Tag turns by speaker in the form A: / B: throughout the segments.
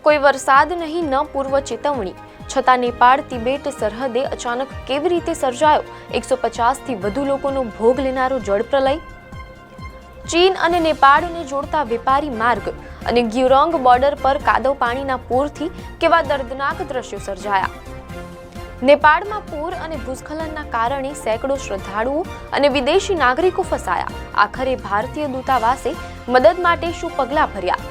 A: કોઈ વરસાદ નહીં, ન પૂર્વ ચેતવણી, છતાં નેપાળ તિબેટ સરહદે અચાનક કેવી રીતે સર્જાયો 150 થી વધુ લોકોનો ભોગ લેનારો જળપ્રલય? ચીન અને નેપાળને જોડતા વેપારી માર્ગ અને ગ્યુરોંગ બોર્ડર પર કાદવ પાણીના પૂરથી કેવા દર્દનાક દ્રશ્યો સર્જાયા? નેપાળમાં પૂર અને ભૂસ્ખલનના કારણે સેંકડો શ્રદ્ધાળુઓ અને વિદેશી નાગરિકો ફસાયા. આખરે ભારતીય દૂતાવાસે મદદ માટે શું પગલાં ભર્યા?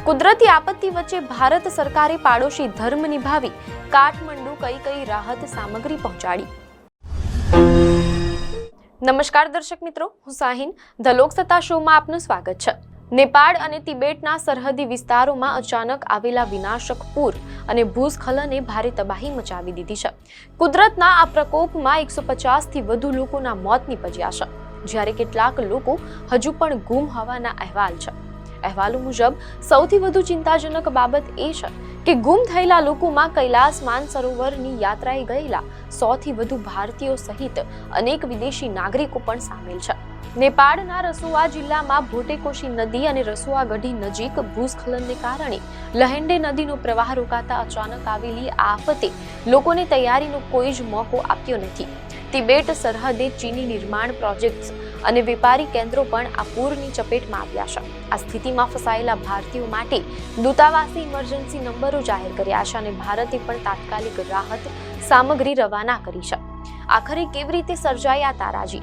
A: કુદરતી આપત્તિ વચ્ચે ભારત સરકારે પાડોશી ધર્મ નિભાવી કાઠમંડુ કઈ રાહત સામગ્રી પહોંચાડી? નમસ્કાર દર્શક મિત્રો, હું શાહીન ધ લોકસત્તા શોમાં આપનું સ્વાગત છે. નેપાળ અને તિબેટના સરહદી વિસ્તારોમાં અચાનક આવેલા વિનાશક પૂર અને ભૂસ્ખલને ભારે તબાહી મચાવી દીધી છે. કુદરતના આ પ્રકોપમાં 150 થી વધુ લોકોના મોત નીપજ્યા છે, જ્યારે કેટલાક લોકો હજુ પણ ગુમ હોવાના અહેવાલ છે. અહેવાલો મુજબ સૌથી વધુ ચિંતાજનક બાબત એ છે કે ગુમ થયેલા લોકોમાં કૈલાસ માનસરોવરની યાત્રાએ ગયેલા 100 થી વધુ ભારતીયો સહિત અનેક વિદેશી નાગરિકો પણ સામેલ છે. નેપાળના રસુઆ જિલ્લામાં ભોટેકોશી નદી અને રસુઆ ગઢી નજીક ભૂસ્ખલનને કારણે લહેંડે નદીનો પ્રવાહ રોકાતા અચાનક આવેલી આ આફતે લોકોને તૈયારીનો કોઈ જ મોકો આપ્યો નથી. તિબેટ સરહદે ચીની નિર્માણ પ્રોજેક્ટ્સ અને વેપારી કેન્દ્રો પણ આ પૂરની ચપેટમાં આવ્યા છે. આ સ્થિતિમાં ફસાયેલા ભારતીયો માટે દૂતાવાસે ઇમરજન્સી નંબરો જાહેર કર્યા છે અને ભારતે પણ તાત્કાલિક રાહત સામગ્રી રવાના કરી છે. આખરે કેવી રીતે સર્જાઈ આ તારાજી?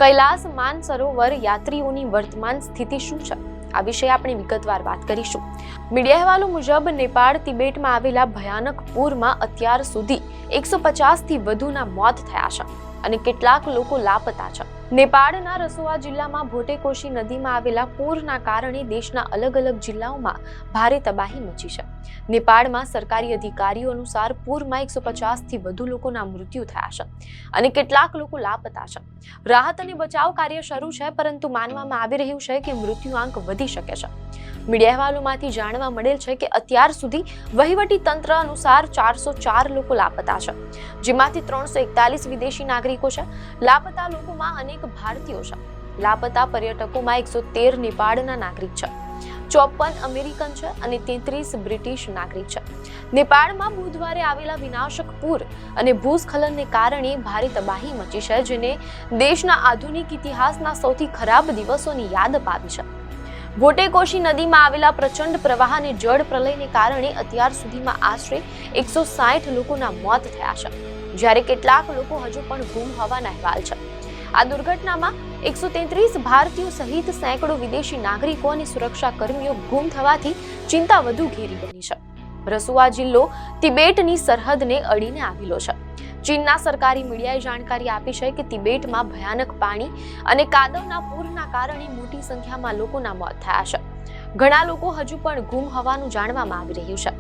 A: કૈલાસ માનસરોવર યાત્રીઓની વર્તમાન સ્થિતિ શું છે? આ વિશે આપણે વિગતવાર વાત કરીશું. મીડિયા અહેવાલો મુજબ નેપાળ તિબેટમાં આવેલા ભયાનક પૂરમાં અત્યાર સુધી 150 થી વધુના મોત થયા છે અને કેટલાક લોકો લાપતા છે. નેપાળના રસુઆ જિલ્લામાં ભોટેકોશી નદીમાં આવેલા પૂરના કારણે દેશના અલગ અલગ જિલ્લાઓમાં ભારે તબાહી મચી છે. નેપાળમાં સરકારી અધિકારીઓ અનુસાર પૂરમાં 150 થી વધુ લોકોના મૃત્યુ થયા છે અને કેટલાક લોકો લાપતા છે. રાહત અને બચાવ કાર્ય શરૂ છે, પરંતુ માનવામાં આવી રહ્યું છે કે મૃત્યુઆંક વધી શકે છે. મીડિયા અહેવાલોમાંથી જાણવા મળેલ છે કે અત્યાર સુધી વહીવટી તંત્ર અનુસાર 404 લોકો લાપતા છે, જેમાંથી 341 વિદેશી નાગરિકો છે. લાપતા લોકોમાં અનેક ભારતીયો છે. લાપતા પર્યટકોમાં 113 નેપાળના નાગરિક છે, 54 અમેરિકન છે અને 33 બ્રિટિશ નાગરિક છે. નેપાળમાં બુધવારે આવેલા વિનાશક પૂર અને ભૂસ્ખલનને કારણે ભારે તબાહી મચી છે, જેને દેશના આધુનિક ઇતિહાસના સૌથી ખરાબ દિવસોની યાદ અપાવી છે. ભોટેકોશી નદીમાં આવેલા પ્રચંડ પ્રવાહ અને જળ પ્રલયને કારણે અત્યાર સુધીમાં આશરે 160 લોકોના મોત થયા છે, જ્યારે કેટલાક લોકો હજુ પણ ગુમ હોવાના અહેવાલ છે. આ દુર્ઘટનામાં 133 ભારતીયો સહિત સેંકડો વિદેશી નાગરિકો અને સુરક્ષા કર્મીઓ ગુમ થવાથી ચિંતા વધુ ઘેરી બની છે. રસુઆ જિલ્લો તિબેટની સરહદને અડીને આવેલો છે. ચીનના સરકારી મીડિયાએ જાણકારી આપી છે કે તિબેટમાં ભયાનક પાણી અને કાદવના પૂરના કારણે મોટી સંખ્યામાં લોકોના મોત થયા છે. ઘણા લોકો હજુ પણ ગુમ હોવાનું જાણવામાં આવી રહ્યું છે.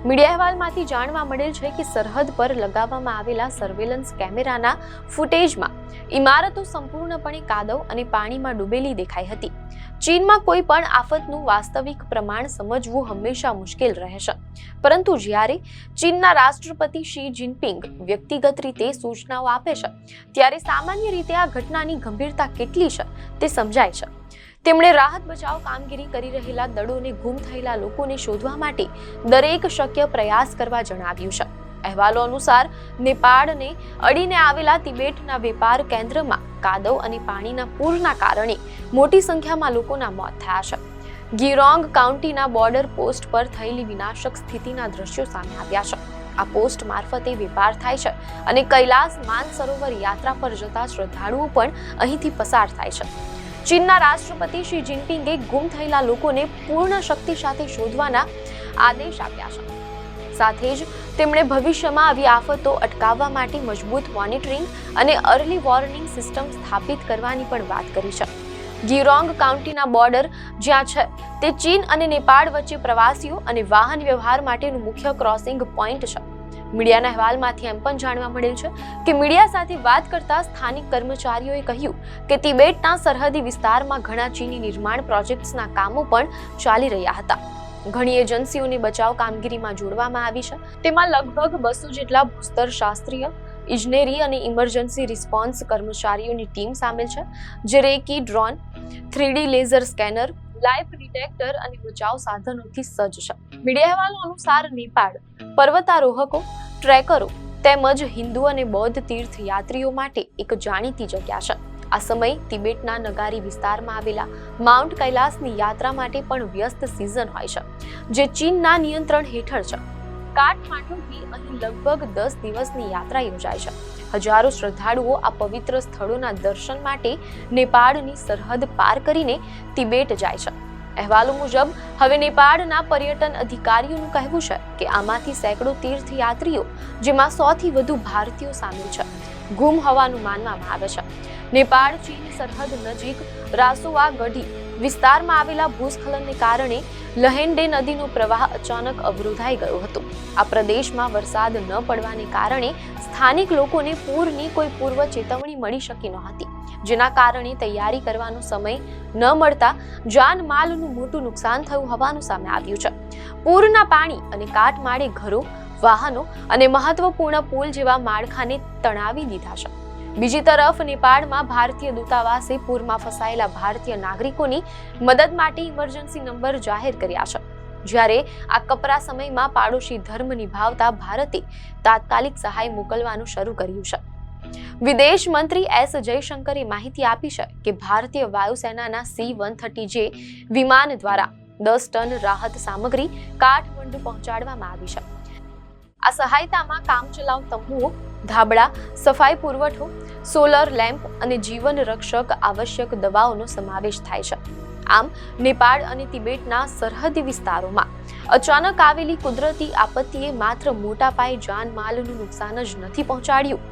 A: મીડિયા અહેવાલમાંથી જાણવા મળેલ છે કે સરહદ પર લગાવવામાં આવેલા સર્વેલન્સ કેમેરાના ફૂટેજમાં ઇમારતો સંપૂર્ણપણે કાદવ અને પાણીમાં ડૂબેલી દેખાઈ હતી. ચીનમાં કોઈ પણ આફતનું વાસ્તવિક પ્રમાણ સમજવું હંમેશા મુશ્કેલ રહેશે, પરંતુ જ્યારે ચીનના રાષ્ટ્રપતિ શી જિનપિંગ વ્યક્તિગત રીતે સૂચનાઓ આપે છે, ત્યારે સામાન્ય રીતે આ ઘટનાની ગંભીરતા કેટલી છે તે સમજાય છે. તેમણે રાહત બચાવ કામગીરી કરી રહેલા દળોને ગુમ થયેલા લોકોને શોધવા માટે દરેક શક્ય પ્રયાસ કરવા જણાવ્યું છે. અહેવાલો અનુસાર નેપાળને અડીને આવેલા તિબેટના વેપાર કેન્દ્રમાં કાદવ અને પાણીના પૂરના કારણે મોટી સંખ્યામાં લોકોના મોત થયા છે. ગ્યુરોંગ કાઉન્ટીના બોર્ડર પોસ્ટ પર થયેલી વિનાશક સ્થિતિના દ્રશ્યો સામે આવ્યા છે. આ પોસ્ટ મારફતે વેપાર થાય છે અને કૈલાસ માનસરોવર યાત્રા પર જતા શ્રદ્ધાળુઓ પણ અહીંથી પસાર થાય છે. ચીનના રાષ્ટ્રપતિ શી જિનપિંગે ગુમ થયેલા લોકોને પૂર્ણ શક્તિ સાથે શોધવાના આદેશ આપ્યા છે. સાથે જ તેમણે ભવિષ્યમાં આવી આફતો અટકાવવા માટે મજબૂત મોનિટરિંગ અને અર્લી વોર્નિંગ સિસ્ટમ સ્થાપિત કરવાની પણ વાત કરી છે. ગ્યુરોંગ કાઉન્ટીના બોર્ડર જ્યાં છે તે ચીન અને નેપાળ વચ્ચે પ્રવાસીઓ અને વાહન વ્યવહાર માટેનું મુખ્ય ક્રોસિંગ પોઈન્ટ છે. મીડિયાના અહેવાલમાંથી એમ પણ જાણવા મળેલ છે કે મીડિયા સાથે વાત કરતા સ્થાનિક કર્મચારીઓએ કહ્યું કે તિબેટના સરહદી વિસ્તારમાં ઘણા ચીની નિર્માણ પ્રોજેક્ટ્સના કામો પણ ચાલી રહ્યા હતા. ઘણી એજન્સીઓને બચાવ કામગીરીમાં જોડવામાં આવી છે. તેમાં લગભગ 200 જેટલા ભૂસ્તરશાસ્ત્રીય, ઇજનેરી અને ઇમરજન્સી રિસ્પોન્સ કર્મચારીઓની ટીમ સામેલ છે, જે recce drone, 3D laser scanner, life detector અને બચાવ સાધનોથી સજ્જ છે. મીડિયા અહેવાલો અનુસાર નેપાળ પર્વતારોહકો, ટ્રેકરો તેમજ હિન્દુ અને બૌદ્ધ તીર્થયાત્રીઓ માટે એક જાણીતી જગ્યા છે. આ સમય તિબેટના નગારી વિસ્તારમાં આવેલા માઉન્ટ કૈલાસની યાત્રા માટે પણ વ્યસ્ત સિઝન હોય છે, જે ચીનના નિયંત્રણ હેઠળ છે. કાઠમાંડુથી અહીં લગભગ 10 દિવસની યાત્રા યોજાય છે. હજારો શ્રદ્ધાળુઓ આ પવિત્ર સ્થળોના દર્શન માટે નેપાળની સરહદ પાર કરીને તિબેટ જાય છે. અહેવાલો મુજબ હવે નેપાળના પર્યટન અધિકારીઓનું કહેવું છે કે આમાંથી સેંકડો તીર્થયાત્રીઓ, જેમાં 100 થી વધુ ભારતીયો સામેલ છે, ગુમ હોવાનું માનવામાં આવે છે. નેપાળ ચીન સરહદ નજીક રાસુઆ ગઢી વિસ્તારમાં આવેલા ભૂસ્ખલનને કારણે લહેન્ડે નદીનો પ્રવાહ અચાનક અવરોધાઈ ગયો હતો. આ પ્રદેશમાં વરસાદ ન પડવાને કારણે સ્થાનિક લોકોને પૂરની કોઈ પૂર્વ ચેતવણી મળી શકી નહોતી, જેના કારણે તૈયારી કરવાનો સમય ન મળતા જાનમાલનું મોટું નુકસાન થયું હોવાનું સામે આવ્યું છે. પૂરના પાણી અને કાટમાળે ઘરો, વાહનો અને મહત્વપૂર્ણ પુલ જેવા માળખાને તણાવી દીધા છે. બીજી તરફ નેપાળમાં ભારતીય દૂતાવાસે પૂરમાં ફસાયેલા ભારતીય નાગરિકોની મદદ માટે ઇમરજન્સી નંબર જાહેર કર્યા છે. જ્યારે આ કપરા સમયમાં પાડોશી ધર્મ નિભાવતા ભારતે તાત્કાલિક સહાય મોકલવાનું શરૂ કર્યું છે. વિદેશ મંત્રી એસ જયશંકરે માહિતી આપી છે કે ભારતીય વાયુસેનાના C-130J વિમાન દ્વારા 10 ટન રાહત સામગ્રી કાઠમંડુ પહોંચાડવામાં આવી છે. આ સહાયતામાં કામચલાઉ તંબુઓ, ધાબળા, સફાઈ પુરવઠો, સોલર લેમ્પ અને જીવન રક્ષક આવશ્યક દવાઓનો સમાવેશ થાય છે. આમ, નેપાળ અને તિબેટના સરહદી વિસ્તારોમાં અચાનક આવેલી કુદરતી આપત્તિએ માત્ર મોટા પાયે જાનમાલનું નુકસાન જ નથી પહોંચાડ્યું,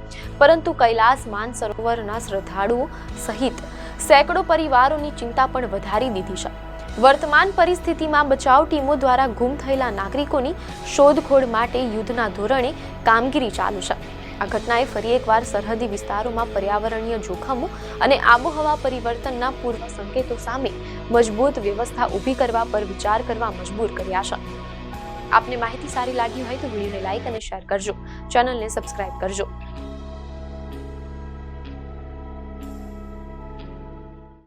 A: પરંતુ કૈલાસ માનસરોવરના શ્રદ્ધાળુઓ સહિત સેંકડો પરિવારોની ચિંતા પણ વધારી દીધી છે. વર્તમાન પરિસ્થિતિમાં બચાવ ટીમો દ્વારા ગુમ થયેલા નાગરિકોની શોધખોળ માટે યુદ્ધના ધોરણે કામગીરી ચાલુ છે. આ ઘટનાએ ફરી એકવાર સરહદી વિસ્તારોમાં પર્યાવરણીય જોખમો અને આબોહવા પરિવર્તનના પૂર્વ સંકેતો સામે મજબૂત વ્યવસ્થા ઊભી કરવા પર વિચાર કરવા મજબૂર કર્યા છે. આપને માહિતી સારી લાગી હોય તો વિડીયોને લાઈક અને શેર કરજો, ચેનલને સબસ્ક્રાઇબ કરજો.